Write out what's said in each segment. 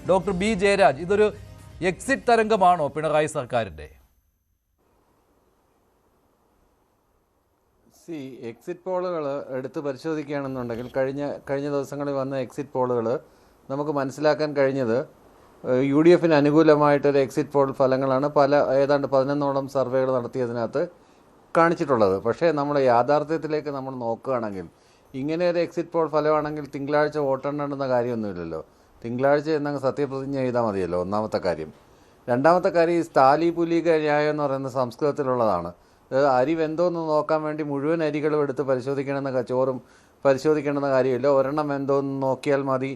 Doctor B Jayaraj, ഇതൊരു exit തരംഗമാണോ Pinarayi സർക്കാരിൻ്റെ? Exit പോളുകൾ എടുത്ത് പരിശോധിക്കുകയാണെന്നുണ്ടെങ്കിൽ കഴിഞ്ഞ ദിവസങ്ങളിൽ വന്ന എക്സിറ്റ് പോളുകൾ നമുക്ക് മനസ്സിലാക്കാൻ കഴിഞ്ഞത് UDF അനുകൂലമായിട്ടൊരു എക്സിറ്റ് പോൾ ഫലങ്ങളാണ് ഏതാണ്ട് 11ഓളം സർവേകൾ നടത്തിയതിനകത്ത് കാണിച്ചിട്ടുള്ളത്. പക്ഷേ നമ്മൾ യാഥാർത്ഥ്യത്തിലേക്ക് നമ്മൾ നോക്കുകയാണെങ്കിൽ ഇങ്ങനെ ഒരു എക്സിറ്റ് പോൾ ഫലമാണെങ്കിൽ തിങ്കളാഴ്ച വോട്ടെണ്ണേണ്ടുന്ന കാര്യമൊന്നുമില്ലല്ലോ. തിങ്കളാഴ്ച എന്നങ്ങ് സത്യപ്രതിജ്ഞ ചെയ്താൽ മതിയല്ലോ, ഒന്നാമത്തെ കാര്യം. രണ്ടാമത്തെ കാര്യം, ഈ സ്ഥാലി പുലിക ന്യായം എന്ന് പറയുന്ന സംസ്കൃതത്തിലുള്ളതാണ്. അരി വെന്തോന്ന് നോക്കാൻ വേണ്ടി മുഴുവൻ അരികളും എടുത്ത് ചോറും പരിശോധിക്കണമെന്ന കാര്യമില്ല, ഒരെണ്ണം വെന്തോന്ന് നോക്കിയാൽ മതി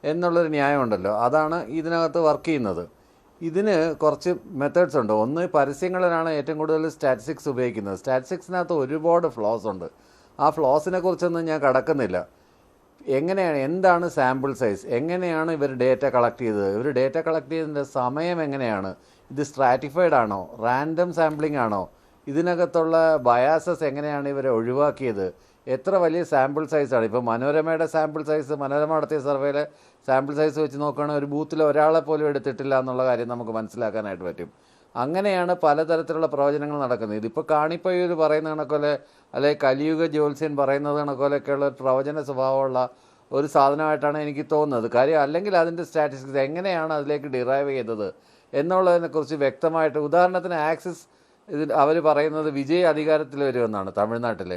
എന്നുള്ളൊരു ന്യായമുണ്ടല്ലോ. അതാണ് ഇതിനകത്ത് വർക്ക് ചെയ്യുന്നത്. ഇതിന് കുറച്ച് മെത്തേഡ്സ് ഉണ്ട്. ഒന്ന്, പരസ്യങ്ങളിലാണ് ഏറ്റവും കൂടുതൽ സ്റ്റാറ്റിസ്റ്റിക്സ് ഉപയോഗിക്കുന്നത്. സ്റ്റാറ്റിസ്റ്റിക്സിനകത്ത് ഒരുപാട് ഫ്ലോസ് ഉണ്ട്. ആ ഫ്ലോസിനെ കുറിച്ചൊന്നും ഞാൻ കടക്കുന്നില്ല. എന്താണ് സാമ്പിൾ സൈസ്, എങ്ങനെയാണ് ഇവർ ഡേറ്റ കളക്ട് ചെയ്തത്, ഇവർ ഡേറ്റ കളക്ട് ചെയ്തതിൻ്റെ സമയം എങ്ങനെയാണ്, ഇത് സ്ട്രാറ്റിഫൈഡ് ആണോ, റാൻഡം സാമ്പിളിംഗ് ആണോ, ഇതിനകത്തുള്ള ബയാസസ് എങ്ങനെയാണ് ഇവരെ ഒഴിവാക്കിയത്, എത്ര വലിയ സാമ്പിൾ സൈസാണ്. ഇപ്പോൾ മനോരമയുടെ സാമ്പിൾ സൈസ്, മനോരമ നടത്തിയ സർവേയിലെ സാമ്പിൾ സൈസ് വെച്ച് നോക്കുകയാണെങ്കിൽ ഒരു ബൂത്തിൽ ഒരാളെ പോലും എടുത്തിട്ടില്ല എന്നുള്ള കാര്യം നമുക്ക് മനസ്സിലാക്കാനായിട്ട് പറ്റും. അങ്ങനെയാണ് പലതരത്തിലുള്ള പ്രവചനങ്ങൾ നടക്കുന്നത്. ഇതിപ്പോൾ കാണിപ്പയ്യൂർ പറയുന്ന കണക്കോലെ, അല്ലെങ്കിൽ കലിയുഗ ജ്യോത്സ്യൻ പറയുന്നത് കണക്കോലൊക്കെയുള്ള ഒരു പ്രവചന സ്വഭാവമുള്ള ഒരു സാധനമായിട്ടാണ് എനിക്ക് തോന്നുന്നത്. കാര്യം അല്ലെങ്കിൽ അതിൻ്റെ സ്റ്റാറ്റിസ്റ്റിക്സ് എങ്ങനെയാണ് അതിലേക്ക് ഡിറൈവ് ചെയ്തത് എന്നുള്ളതിനെക്കുറിച്ച് വ്യക്തമായിട്ട്, ഉദാഹരണത്തിന് ആക്സിസ് അവർ പറയുന്നത് വിജയ് അധികാരത്തിൽ വരുമെന്നാണ് തമിഴ്നാട്ടിൽ.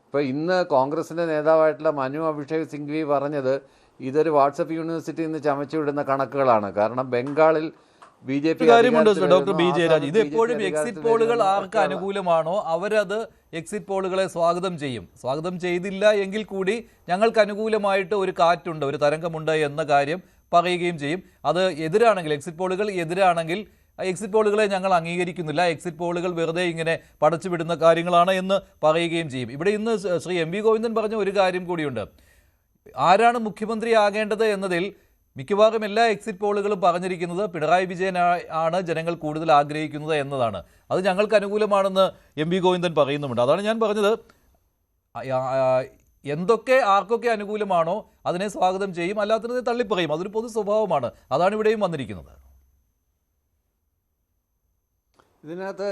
ഇപ്പോൾ ഇന്ന് കോൺഗ്രസിൻ്റെ നേതാവായിട്ടുള്ള മനു അഭിഷേക് സിംഗ്വി പറഞ്ഞത് ഇതൊരു വാട്സപ്പ് യൂണിവേഴ്സിറ്റിയിൽ നിന്ന് ചമച്ചു വിടുന്ന കണക്കുകളാണ്. കാരണം ബംഗാളിൽ BJP കാര്യമുണ്ട് ഡോക്ടർ ബി ജയരാജ്. ഇത് എപ്പോഴും എക്സിറ്റ് പോളുകൾ ആർക്ക് അനുകൂലമാണോ അവരത് എക്സിറ്റ് പോളുകളെ സ്വാഗതം ചെയ്യും. സ്വാഗതം ചെയ്തില്ല എങ്കിൽ കൂടി ഞങ്ങൾക്ക് അനുകൂലമായിട്ട് ഒരു കാറ്റുണ്ട്, ഒരു തരംഗമുണ്ട് എന്ന കാര്യം പറയുകയും ചെയ്യും. അത് എതിരാണെങ്കിൽ, എക്സിറ്റ് പോളുകൾ എതിരാണെങ്കിൽ എക്സിറ്റ് പോളുകളെ ഞങ്ങൾ അംഗീകരിക്കുന്നില്ല, എക്സിറ്റ് പോളുകൾ വെറുതെ ഇങ്ങനെ പടച്ചു വിടുന്ന കാര്യങ്ങളാണ് എന്ന് പറയുകയും ചെയ്യും. ഇവിടെ ഇന്ന് ശ്രീ MV ഗോവിന്ദൻ പറഞ്ഞ ഒരു കാര്യം കൂടിയുണ്ട്. ആരാണ് മുഖ്യമന്ത്രി ആകേണ്ടത് എന്നതിൽ മിക്കവാറും എല്ലാ എക്സിറ്റ് പോളുകളും പറഞ്ഞിരിക്കുന്നത് പിണറായി വിജയൻ ആണ് ജനങ്ങൾ കൂടുതൽ ആഗ്രഹിക്കുന്നത് എന്നതാണ്. അത് ഞങ്ങൾക്ക് അനുകൂലമാണെന്ന് MV ഗോവിന്ദൻ പറയുന്നുമുണ്ട്. അതാണ് ഞാൻ പറഞ്ഞത്, ആർക്കൊക്കെ അനുകൂലമാണോ അതിനെ സ്വാഗതം ചെയ്യും, അല്ലാത്തത് തള്ളിപ്പറയും. അതൊരു പൊതു സ്വഭാവമാണ്. അതാണ് ഇവിടെയും വന്നിരിക്കുന്നത്. ഇതിനകത്ത്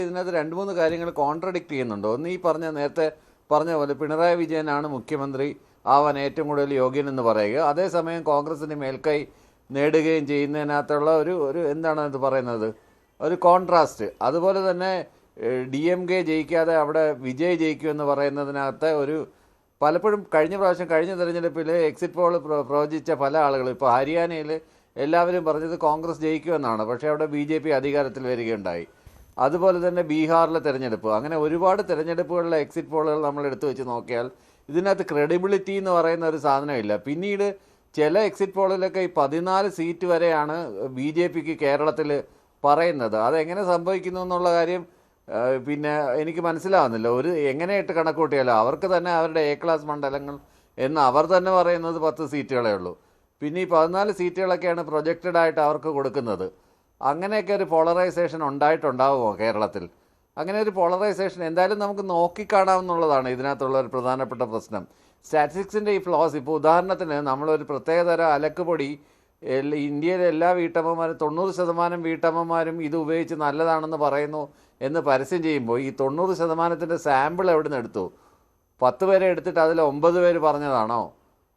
ഇതിനകത്ത് 2-3 കാര്യങ്ങൾ കോൺട്രഡിക്റ്റ് ചെയ്യുന്നുണ്ട്. ഒന്ന്, ഈ നേരത്തെ പറഞ്ഞ പോലെ പിണറായി വിജയനാണ് മുഖ്യമന്ത്രി ആവാൻ ഏറ്റവും കൂടുതൽ യോഗ്യനെന്ന് പറയുക, അതേസമയം കോൺഗ്രസിന് മേൽക്കൈ നേടുകയും ചെയ്യുന്നതിനകത്തുള്ള ഒരു എന്താണ് ഇത് പറയുന്നത്, ഒരു കോൺട്രാസ്റ്റ്. അതുപോലെ തന്നെ DMK ജയിക്കാതെ അവിടെ വിജയ് ജയിക്കുമെന്ന് പറയുന്നതിനകത്ത് പലപ്പോഴും കഴിഞ്ഞ തെരഞ്ഞെടുപ്പിൽ എക്സിറ്റ് പോൾ പ്രവചിച്ച പല ആളുകളും, ഇപ്പോൾ ഹരിയാനയിൽ എല്ലാവരും പറഞ്ഞത് കോൺഗ്രസ് ജയിക്കുമെന്നാണ്, പക്ഷേ അവിടെ BJP അധികാരത്തിൽ വരികയുണ്ടായി. അതുപോലെ തന്നെ ബീഹാറിലെ തെരഞ്ഞെടുപ്പ്, അങ്ങനെ ഒരുപാട് തെരഞ്ഞെടുപ്പുകളിലെ എക്സിറ്റ് പോളുകൾ നമ്മൾ എടുത്തു വെച്ച് നോക്കിയാൽ ഇതിനകത്ത് ക്രെഡിബിലിറ്റി എന്ന് പറയുന്ന ഒരു സാധനമില്ല. പിന്നീട് ചില എക്സിറ്റ് പോളിലൊക്കെ ഈ 14 സീറ്റ് വരെയാണ് BJPക്ക് കേരളത്തിൽ പറയുന്നത്. അതെങ്ങനെ സംഭവിക്കുന്നു എന്നുള്ള കാര്യം പിന്നെ എനിക്ക് മനസ്സിലാവുന്നില്ല. എങ്ങനെയായിട്ട് കണക്ക് കൂട്ടിയാലോ അവർക്ക് തന്നെ അവരുടെ A ക്ലാസ് മണ്ഡലങ്ങൾ എന്ന് അവർ തന്നെ പറയുന്നത് 10 സീറ്റുകളേ ഉള്ളൂ. പിന്നെ ഈ 14 സീറ്റുകളൊക്കെയാണ് പ്രൊജക്റ്റഡ് ആയിട്ട് അവർക്ക് കൊടുക്കുന്നത്. അങ്ങനെയൊക്കെ ഒരു പോളറൈസേഷൻ ഉണ്ടായിട്ടുണ്ടാവുമോ കേരളത്തിൽ? അങ്ങനെ ഒരു പോളറൈസേഷൻ എന്തായാലും നമുക്ക് നോക്കിക്കാണാവുന്നതാണ് ഇതിനകത്തുള്ള ഒരു പ്രധാനപ്പെട്ട പ്രശ്നം. സ്റ്റാറ്റിസ്റ്റിക്സിൻ്റെ ഈ ഫ്ലോസ്, ഇപ്പോൾ ഉദാഹരണത്തിന് നമ്മളൊരു പ്രത്യേകതരം അലക്കുപൊടി ഇന്ത്യയിലെ എല്ലാ വീട്ടമ്മമാരും 90% വീട്ടമ്മമാരും ഇത് ഉപയോഗിച്ച് നല്ലതാണെന്ന് പറയുന്നു എന്ന് പരസ്യം ചെയ്യുമ്പോൾ ഈ 90%ൻ്റെ സാമ്പിൾ എവിടെ നിന്ന് എടുത്തു? 10 പേരെ എടുത്തിട്ട് അതിൽ 9 പേര് പറഞ്ഞതാണോ?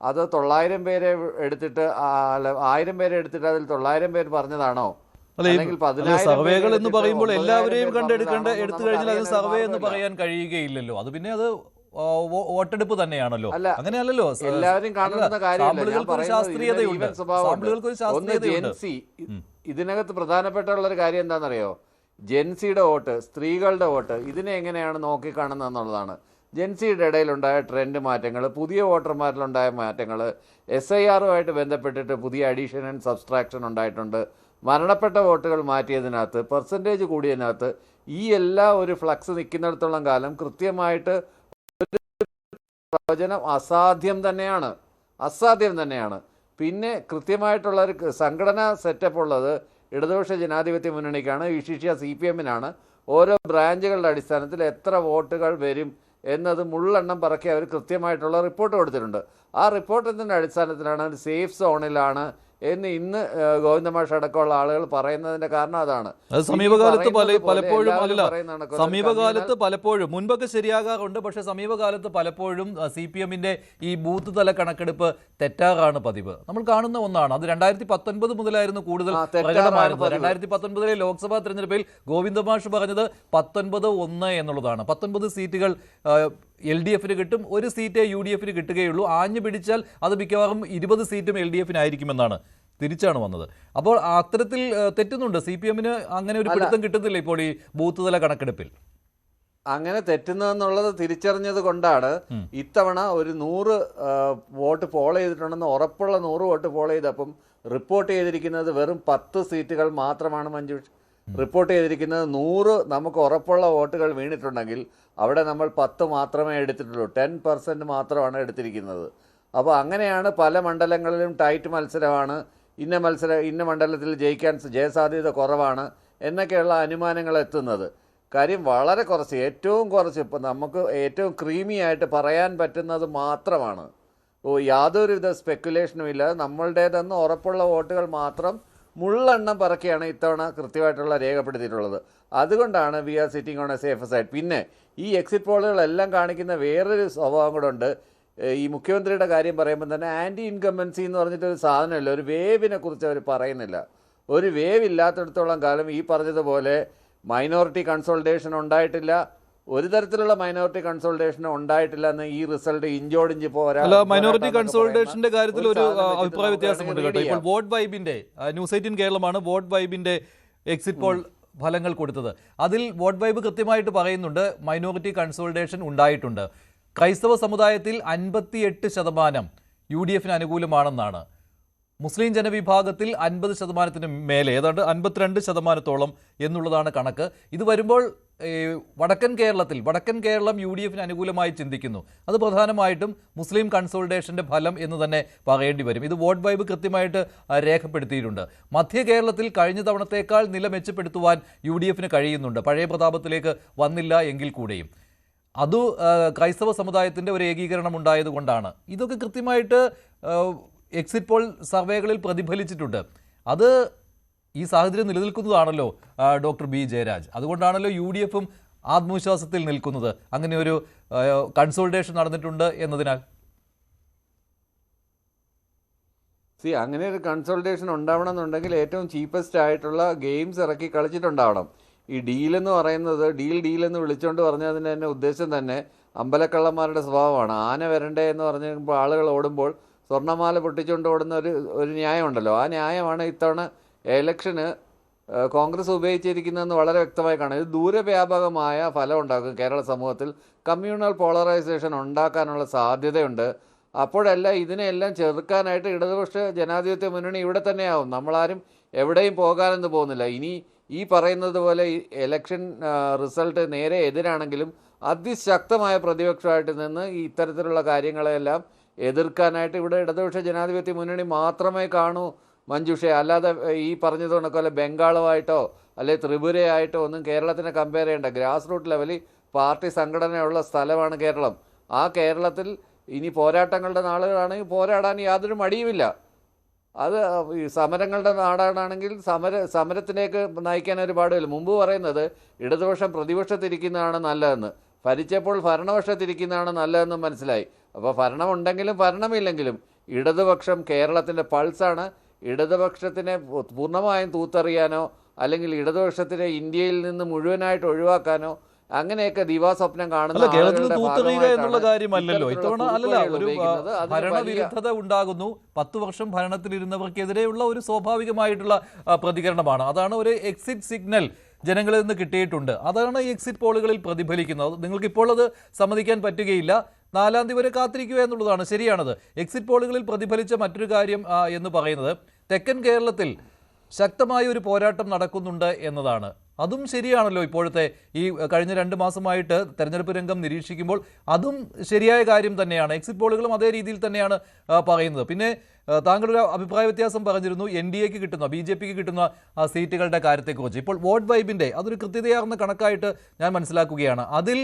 അത് 900 പേരെ എടുത്തിട്ട് 1000 പേരെ എടുത്തിട്ട് അതിൽ 900 പേര് പറഞ്ഞതാണോ? സർവേകൾ എന്ന് പറയുമ്പോൾ എല്ലാവരെയും എടുത്തു കഴിഞ്ഞാൽ അത് സർവേ എന്ന് പറയാൻ കഴിയുകയില്ലല്ലോ. അത് പിന്നെ അത് വോട്ടെടുപ്പ് തന്നെയാണല്ലോ. അങ്ങനെയല്ലല്ലോ, എല്ലാവരും കാണുന്ന കാര്യമല്ല. ഇതിനകത്ത് പ്രധാനപ്പെട്ടുള്ള ഒരു കാര്യം എന്താണെന്നറിയോ? ജെൻസിയുടെ വോട്ട്, സ്ത്രീകളുടെ വോട്ട്, ഇതിനെ എങ്ങനെയാണ് നോക്കിക്കാണുന്നത് എന്നുള്ളതാണ്. ജെൻസിയുടെ ഇടയിലുണ്ടായ ട്രെൻഡ് മാറ്റങ്ങൾ, പുതിയ വോട്ടർമാരിലുണ്ടായ മാറ്റങ്ങൾ, SIRുമായിട്ട് ബന്ധപ്പെട്ടിട്ട് പുതിയ അഡീഷൻ ആൻഡ് സബ്സ്ട്രാക്ഷൻ ഉണ്ടായിട്ടുണ്ട്. മരണപ്പെട്ട വോട്ടുകൾ മാറ്റിയതിനകത്ത്, പെർസെൻറ്റേജ് കൂടിയതിനകത്ത്, ഈ എല്ലാ ഒരു ഫ്ലക്സ് നിൽക്കുന്നിടത്തോളം കാലം കൃത്യമായിട്ട് ഒരു പ്രവചനം അസാധ്യം തന്നെയാണ്. പിന്നെ കൃത്യമായിട്ടുള്ളൊരു സംഘടനാ സെറ്റപ്പ് ഉള്ളത് ഇടതുപക്ഷ ജനാധിപത്യ മുന്നണിക്കാണ്, വിശിഷ്യ CPMനാണ്. ഓരോ ബ്രാഞ്ചുകളുടെ അടിസ്ഥാനത്തിൽ എത്ര വോട്ടുകൾ വരും എന്നത് മുള്ളെണ്ണം പറക്കി അവർ കൃത്യമായിട്ടുള്ള റിപ്പോർട്ട് കൊടുത്തിട്ടുണ്ട്. ആ റിപ്പോർട്ടിൻ്റെ അടിസ്ഥാനത്തിലാണ് ഒരു സേഫ് സോണിലാണ് എന്ന് ഇന്ന് ഗോവിന്ദമാഷ് അടക്കമുള്ള ആളുകൾ പറയുന്നതിന്റെ കാരണം അതാണ്. അത് സമീപകാലത്ത് പലപ്പോഴും അല്ല, സമീപകാലത്ത് പലപ്പോഴും മുൻപൊക്കെ ശരിയാകാറുണ്ട്. പക്ഷേ സമീപകാലത്ത് പലപ്പോഴും CPM-ന്റെ ഈ ബൂത്ത് തല കണക്കെടുപ്പ് തെറ്റാറാണ് പതിവ്. നമ്മൾ കാണുന്ന ഒന്നാണ്. അത് 2019 മുതലായിരുന്നു കൂടുതൽ പ്രകടമായിരുന്നത്. 2019 ലോക്സഭാ തെരഞ്ഞെടുപ്പിൽ ഗോവിന്ദമാഷ് പറഞ്ഞത് 19-1 എന്നുള്ളതാണ്. 19 സീറ്റുകൾ LDF-ന് കിട്ടും, ഒരു സീറ്റേ UDF-ന് കിട്ടുകയുള്ളൂ. ആഞ്ഞു പിടിച്ചാൽ അത് മിക്കവാറും 20 സീറ്റും LDF-നായിരിക്കുമെന്നാണ് തിരിച്ചാണ് വന്നത്. അപ്പോൾ അത്തരത്തിൽ തെറ്റുന്നുണ്ട്. CPM-ന് അങ്ങനെ ഒരു പിടുത്തം കിട്ടുന്നില്ല ഇപ്പോൾ ഈ ബൂത്ത് തല കണക്കെടുപ്പിൽ. അങ്ങനെ തെറ്റുന്നതെന്നുള്ളത് തിരിച്ചറിഞ്ഞത് കൊണ്ടാണ് ഇത്തവണ ഒരു 100 വോട്ട് പോൾ ചെയ്തിട്ടുണ്ടെന്ന് ഉറപ്പുള്ള 100 വോട്ട് പോൾ ചെയ്തപ്പം റിപ്പോർട്ട് ചെയ്തിരിക്കുന്നത് വെറും 10 സീറ്റുകൾ മാത്രമാണ്. മഞ്ജുഷ്, റിപ്പോർട്ട് ചെയ്തിരിക്കുന്നത് 100 നമുക്ക് ഉറപ്പുള്ള വോട്ടുകൾ വീണിട്ടുണ്ടെങ്കിൽ അവിടെ നമ്മൾ 10 മാത്രമേ എടുത്തിട്ടുള്ളൂ. 10% മാത്രമാണ് എടുത്തിരിക്കുന്നത്. അപ്പോൾ അങ്ങനെയാണ് പല മണ്ഡലങ്ങളിലും ടൈറ്റ് മത്സരമാണ്, ഇന്ന മണ്ഡലത്തിൽ ജയസാധ്യത കുറവാണ് എന്നൊക്കെയുള്ള അനുമാനങ്ങൾ എത്തുന്നത്. കാര്യം വളരെ കുറച്ച്, ഏറ്റവും കുറച്ച്, ഇപ്പം നമുക്ക് ഏറ്റവും ക്രീമി ആയിട്ട് പറയാൻ പറ്റുന്നത് മാത്രമാണ്. യാതൊരുവിധ സ്പെക്കുലേഷനും ഇല്ല, നമ്മളുടേതെന്ന് ഉറപ്പുള്ള വോട്ടുകൾ മാത്രം മുള്ളെണ്ണം പറക്കിയാണ് ഇത്തവണ കൃത്യമായിട്ടുള്ള രേഖപ്പെടുത്തിയിട്ടുള്ളത്. അതുകൊണ്ടാണ് we are sitting on a safe side. പിന്നെ ഈ എക്സിറ്റ് പോളുകളെല്ലാം കാണിക്കുന്ന വേറൊരു സ്വഭാവം കൂടെ ഉണ്ട്. ഈ മുഖ്യമന്ത്രിയുടെ കാര്യം പറയുമ്പോൾ തന്നെ ആൻറ്റി ഇൻകംബൻസി എന്ന് പറഞ്ഞിട്ടൊരു സാധനമില്ല, ഒരു വേവിനെ കുറിച്ച് അവർ പറയുന്നില്ല. ഒരു വേവ് ഇല്ലാത്തിടത്തോളം കാലം ഈ പറഞ്ഞതുപോലെ മൈനോറിറ്റി കൺസോൾട്ടേഷൻ ഉണ്ടായിട്ടില്ല, ഒരു തരത്തിലുള്ള മൈനോറിറ്റി കൺസോൾട്ടേഷൻ ഉണ്ടായിട്ടില്ല എന്ന് ഈ റിസൾട്ട് ഇഞ്ചോടിഞ്ച് പോരാ. മൈനോറിറ്റി കൺസോൾട്ടേഷന്റെ കാര്യത്തിൽ ഒരു അഭിപ്രായ വ്യത്യാസമുണ്ട് കേട്ടോ. ഇപ്പോൾ വോട്ട് വൈബിന്റെ ന്യൂസ് 18 കേരളമാണ് വോട്ട് വൈബിന്റെ എക്സിറ്റ് പോൾ ഫലങ്ങൾ കൊടുത്തത്. അതിൽ വോട്ട് വൈബ് കൃത്യമായിട്ട് പറയുന്നുണ്ട് മൈനോറിറ്റി കൺസോൾട്ടേഷൻ ഉണ്ടായിട്ടുണ്ട്. ക്രൈസ്തവ സമുദായത്തിൽ 58% UDF-ന് അനുകൂലമാണെന്നാണ്. മുസ്ലിം ജനവിഭാഗത്തിൽ 50%-ന് മേലെ, ഏതാണ്ട് 52%-ഓളം എന്നുള്ളതാണ് കണക്ക്. ഇത് വരുമ്പോൾ വടക്കൻ കേരളം UDF-ന് അനുകൂലമായി ചിന്തിക്കുന്നു. അത് പ്രധാനമായിട്ടും മുസ്ലിം കൺസോൾട്ടേഷൻ്റെ ഫലം എന്ന് തന്നെ പറയേണ്ടി വരും. ഇത് വോട്ട് വൈബ് കൃത്യമായിട്ട് രേഖപ്പെടുത്തിയിട്ടുണ്ട്. മധ്യ കേരളത്തിൽ കഴിഞ്ഞ തവണത്തേക്കാൾ നില മെച്ചപ്പെടുത്തുവാൻ UDF-ന് കഴിയുന്നുണ്ട്, പഴയ പ്രതാപത്തിലേക്ക് വന്നില്ല എങ്കിൽ കൂടെയും. അത് ക്രൈസ്തവ സമുദായത്തിൻ്റെ ഒരു ഏകീകരണം ഉണ്ടായതുകൊണ്ടാണ്. ഇതൊക്കെ കൃത്യമായിട്ട് എക്സിറ്റ് പോൾ സർവേകളിൽ പ്രതിഫലിച്ചിട്ടുണ്ട്. അത് ഈ സാഹചര്യം നിലനിൽക്കുന്നതാണല്ലോ ഡോക്ടർ ബി ജയരാജ്. അതുകൊണ്ടാണല്ലോ UDF-ഉം ആത്മവിശ്വാസത്തിൽ നിൽക്കുന്നത്, അങ്ങനെ ഒരു കൺസോൾട്ടേഷൻ നടന്നിട്ടുണ്ട് എന്നതിനാൽ. അങ്ങനെ ഒരു കൺസൾട്ടേഷൻ ഉണ്ടാവണം എന്നുണ്ടെങ്കിൽ ഏറ്റവും ചീപ്പസ്റ്റ് ആയിട്ടുള്ള ഗെയിംസ് ഇറക്കി കളിച്ചിട്ടുണ്ടാവണം. ഈ ഡീലെന്ന് പറയുന്നത് ഡീൽ എന്ന് വിളിച്ചുകൊണ്ട് പറഞ്ഞതിൻ്റെ തന്നെ ഉദ്ദേശം തന്നെ അമ്പലക്കള്ളന്മാരുടെ സ്വഭാവമാണ്. ആന വരണ്ടേ എന്ന് പറഞ്ഞപ്പോൾ ആളുകൾ ഓടുമ്പോൾ സ്വർണ്ണമാല പൊട്ടിച്ചുകൊണ്ട് ഓടുന്ന ഒരു ന്യായമുണ്ടല്ലോ, ആ ന്യായമാണ് ഇത്തവണ ഇലക്ഷന് കോൺഗ്രസ് ഉപയോഗിച്ചിരിക്കുന്നതെന്ന് വളരെ വ്യക്തമായി കാണാം. ഇത് ദൂരവ്യാപകമായ ഫലം ഉണ്ടാക്കും കേരള സമൂഹത്തിൽ, കമ്മ്യൂണൽ പോളറൈസേഷൻ ഉണ്ടാക്കാനുള്ള സാധ്യതയുണ്ട്. അപ്പോഴല്ല ഇതിനെല്ലാം ചെറുക്കാനായിട്ട് ഇടതുപക്ഷ ജനാധിപത്യ മുന്നണി ഇവിടെ തന്നെയാവും. നമ്മളാരും എവിടെയും പോകാനൊന്നും പോകുന്നില്ല. ഇനി ഈ പറയുന്നത് പോലെ ഇലക്ഷൻ റിസൾട്ട് നേരെ എതിരാണെങ്കിലും അതിശക്തമായ പ്രതിപക്ഷമായിട്ട് നിന്ന് ഇത്തരത്തിലുള്ള കാര്യങ്ങളെല്ലാം എതിർക്കാനായിട്ട് ഇവിടെ ഇടതുപക്ഷ ജനാധിപത്യ മുന്നണി മാത്രമേ കാണൂ മഞ്ജുഷേ. അല്ലാതെ ഈ പറഞ്ഞതുകൊണ്ടൊക്കെ ബംഗാളുമായിട്ടോ അല്ലെ ത്രിപുരയായിട്ടോ ഒന്നും കേരളത്തിനെ കമ്പയർ ചെയ്യേണ്ട. ഗ്രാസ് റൂട്ട് ലെവലിൽ പാർട്ടി സംഘടനയുള്ള സ്ഥലമാണ് കേരളം. ആ കേരളത്തിൽ ഇനി പോരാട്ടങ്ങളുടെ നാളുകളാണെങ്കിൽ പോരാടാൻ യാതൊരു മടിയുമില്ല. അത് ഈ സമരങ്ങളുടെ നാടാണെങ്കിൽ സമരത്തിലേക്ക് നയിക്കാൻ ഒരു പാടില്ല. മുമ്പ് പറയുന്നത് ഇടതുപക്ഷം പ്രതിപക്ഷത്തിരിക്കുന്നതാണ് നല്ലതെന്ന്, ഭരിച്ചപ്പോൾ ഭരണപക്ഷത്തിരിക്കുന്നതാണ് നല്ലതെന്നും മനസ്സിലായി. അപ്പോൾ ഭരണമുണ്ടെങ്കിലും ഭരണമില്ലെങ്കിലും ഇടതുപക്ഷം കേരളത്തിൻ്റെ പൾസാണ്. ഇടതുപക്ഷത്തിനെ പൂർണ്ണമായും തൂത്തെറിയാനോ അല്ലെങ്കിൽ ഇടതുപക്ഷത്തിനെ ഇന്ത്യയിൽ നിന്ന് മുഴുവനായിട്ട് ഒഴിവാക്കാനോ അങ്ങനെയൊക്കെ ദിവാസ്വപ്നം കാണുന്ന എന്നുള്ള കാര്യമല്ലല്ലോ ഇത്തവണ. അല്ലല്ല, ഒരു ഭരണവിരുദ്ധത ഉണ്ടാകുന്നു. 10 വർഷം ഭരണത്തിലിരുന്നവർക്കെതിരെയുള്ള ഒരു സ്വാഭാവികമായിട്ടുള്ള പ്രതികരണമാണ്. അതാണ് ഒരു എക്സിറ്റ് സിഗ്നൽ ജനങ്ങളിൽ നിന്ന് കിട്ടിയിട്ടുണ്ട്. അതാണ് ഈ എക്സിറ്റ് പോളുകളിൽ പ്രതിഫലിക്കുന്നത്. നിങ്ങൾക്കിപ്പോൾ അത് സമ്മതിക്കാൻ പറ്റുകയില്ല. 4-ാം തീയതി വരെ കാത്തിരിക്കുക എന്നുള്ളതാണ്. ശരിയാണത്. എക്സിറ്റ് പോളുകളിൽ പ്രതിഫലിച്ച മറ്റൊരു കാര്യം എന്ന് പറയുന്നത് തെക്കൻ കേരളത്തിൽ ശക്തമായ ഒരു പോരാട്ടം നടക്കുന്നുണ്ട് എന്നതാണ്. അതും ശരിയാണല്ലോ. ഇപ്പോഴത്തെ ഈ കഴിഞ്ഞ 2 മാസമായിട്ട് തെരഞ്ഞെടുപ്പ് രംഗം നിരീക്ഷിക്കുമ്പോൾ അതും ശരിയായ കാര്യം തന്നെയാണ്. എക്സിറ്റ് പോളുകളും അതേ രീതിയിൽ തന്നെയാണ് പറയുന്നത്. പിന്നെ താങ്കളൊരു അഭിപ്രായ വ്യത്യാസം പറഞ്ഞിരുന്നു NDAക്ക് കിട്ടുന്ന BJPക്ക് കിട്ടുന്ന സീറ്റുകളുടെ കാര്യത്തെക്കുറിച്ച്. ഇപ്പോൾ വോട്ട് വൈബിൻ്റെ അതൊരു കൃത്യതയാർന്ന കണക്കായിട്ട് ഞാൻ മനസ്സിലാക്കുകയാണ്. അതിൽ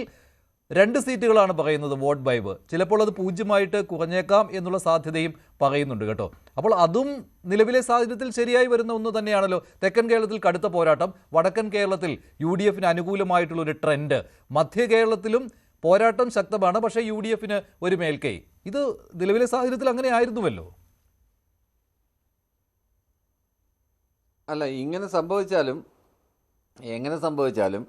2 സീറ്റുകളാണ് പറയുന്നത് വോട്ട് ബൈവ്. ചിലപ്പോൾ അത് 0 കുറഞ്ഞേക്കാം എന്നുള്ള സാധ്യതയും പറയുന്നുണ്ട് കേട്ടോ. അപ്പോൾ അതും നിലവിലെ സാഹചര്യത്തിൽ ശരിയായി വരുന്ന ഒന്ന് തന്നെയാണല്ലോ. തെക്കൻ കേരളത്തിൽ കടുത്ത പോരാട്ടം, വടക്കൻ കേരളത്തിൽ UDF അനുകൂലമായിട്ടുള്ളൊരു ട്രെൻഡ്, മധ്യ കേരളത്തിലും പോരാട്ടം ശക്തമാണ്, പക്ഷേ UDF ഒരു മേൽക്കൈ. ഇത് നിലവിലെ സാഹചര്യത്തിൽ അങ്ങനെ ആയിരുന്നുവല്ലോ. അല്ല, എങ്ങനെ സംഭവിച്ചാലും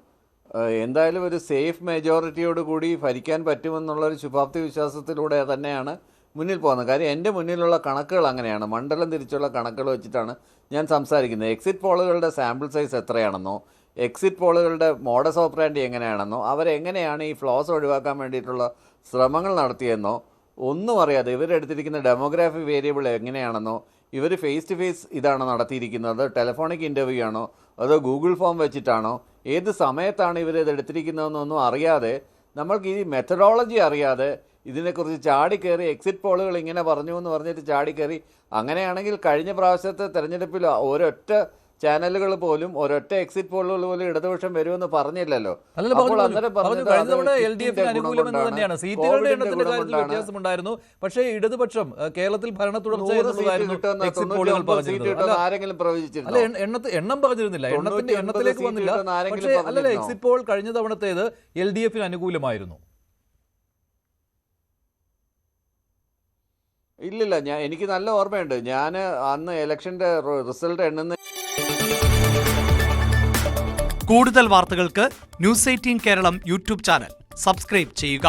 എന്തായാലും ഒരു സേഫ് മെജോറിറ്റിയോട് കൂടി ഭരിക്കാൻ പറ്റുമെന്നുള്ളൊരു ശുഭാപ്തി വിശ്വാസത്തിലൂടെ തന്നെയാണ് മുന്നിൽ പോകുന്നത്. കാര്യം എൻ്റെ മുന്നിലുള്ള കണക്കുകൾ അങ്ങനെയാണ്, മണ്ഡലം തിരിച്ചുള്ള കണക്കുകൾ വെച്ചിട്ടാണ് ഞാൻ സംസാരിക്കുന്നത്. എക്സിറ്റ് പോളുകളുടെ സാമ്പിൾ സൈസ് എത്രയാണെന്നോ, എക്സിറ്റ് പോളുകളുടെ മോഡസ് ഓപ്പറാൻഡി എങ്ങനെയാണെന്നോ, അവരെങ്ങനെയാണ് ഈ ഫ്ലോസ് ഒഴിവാക്കാൻ വേണ്ടിയിട്ടുള്ള ശ്രമങ്ങൾ നടത്തിയെന്നോ ഒന്നും അറിയാതെ, ഇവരെടുത്തിരിക്കുന്ന ഡെമോഗ്രാഫി വേരിയബിൾ എങ്ങനെയാണെന്നോ, ഇവർ ഫേസ് ടു ഫേസ് ഇതാണോ നടത്തിയിരിക്കുന്നത്, ടെലഫോണിക് ഇൻ്റർവ്യൂ ആണോ, അതോ ഗൂഗിൾ ഫോം വെച്ചിട്ടാണോ, ഏത് സമയത്താണ് ഇവരിത് എടുത്തിരിക്കുന്നതെന്നൊന്നും അറിയാതെ, നമ്മൾക്ക് ഈ മെത്തഡോളജി അറിയാതെ ഇതിനെക്കുറിച്ച് ചാടിക്കയറി എക്സിറ്റ് പോളുകൾ ഇങ്ങനെ പറഞ്ഞു എന്ന് പറഞ്ഞിട്ട് ചാടിക്കയറി. അങ്ങനെയാണെങ്കിൽ കഴിഞ്ഞ പ്രാവശ്യത്തെ തെരഞ്ഞെടുപ്പിൽ ഒരൊറ്റ ചാനലുകൾ പോലും, ഒരൊറ്റ എക്സിറ്റ് പോളുകൾ പോലും ഇടതുപക്ഷം വരുമെന്ന് പറഞ്ഞില്ലല്ലോ. സീറ്റുകളുടെ എണ്ണത്തിന്റെ കാര്യത്തിൽ വ്യത്യാസമുണ്ടായിരുന്നു, പക്ഷേ ഇടതുപക്ഷം കേരളത്തിൽ ഭരണ തുടർച്ച ആരെങ്കിലും പ്രവചിച്ചിരുന്നു? എണ്ണം പറഞ്ഞിരുന്നില്ല, എണ്ണത്തിലേക്ക് വന്നില്ല. പക്ഷേ അല്ലല്ല, എക്സിറ്റ് പോൾ കഴിഞ്ഞ തവണത്തേത് LDF അനുകൂലമായിരുന്നു. ഇല്ലില്ല, എനിക്ക് നല്ല ഓർമ്മയുണ്ട്. ഞാൻ അന്ന് ഇലക്ഷന്റെ റിസൾട്ട് എണ്ണുന്ന. കൂടുതൽ വാർത്തകൾക്ക് News 18 Keralam YouTube channel subscribe ചെയ്യുക.